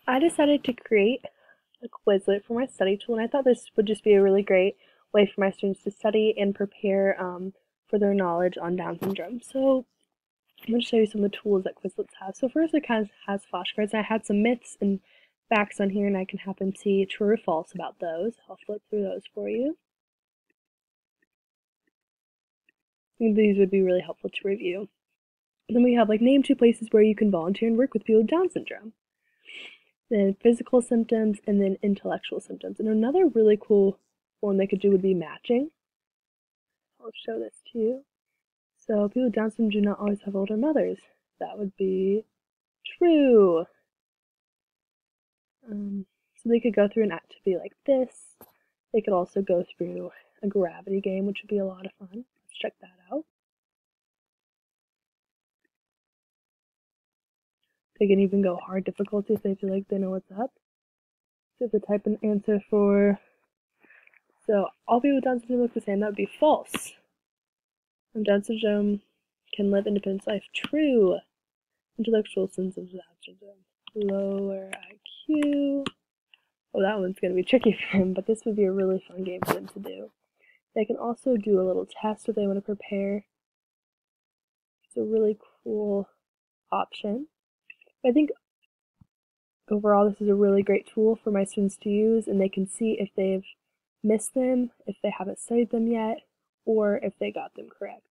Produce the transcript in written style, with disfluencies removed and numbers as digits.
I decided to create a Quizlet for my study tool, and I thought this would just be a really great way for my students to study and prepare for their knowledge on Down syndrome. So I'm going to show you some of the tools that Quizlets have. So first, it kind of has flashcards. I had some myths and facts on here, and I can have them see true or false about those. I'll flip through those for you. I think these would be really helpful to review. And then we have like name 2 places where you can volunteer and work with people with Down syndrome. Then physical symptoms, and then intellectual symptoms. And another really cool one they could do would be matching. I'll show this to you. So people with Down syndrome do not always have older mothers. That would be true. So they could go through an activity like this. They could also go through a gravity game, which would be a lot of fun. Let's check that out. They can even go hard difficulty if they feel like they know what's up. So if they type an answer for, so all people with Down syndrome look the same, that would be false. Down syndrome can live independent life, true. Intellectual symptoms of Down syndrome, lower IQ. Oh, that one's going to be tricky for him, but this would be a really fun game for them to do. They can also do a little test if they want to prepare. It's a really cool option. I think overall this is a really great tool for my students to use, and they can see if they've missed them, if they haven't studied them yet, or if they got them correct.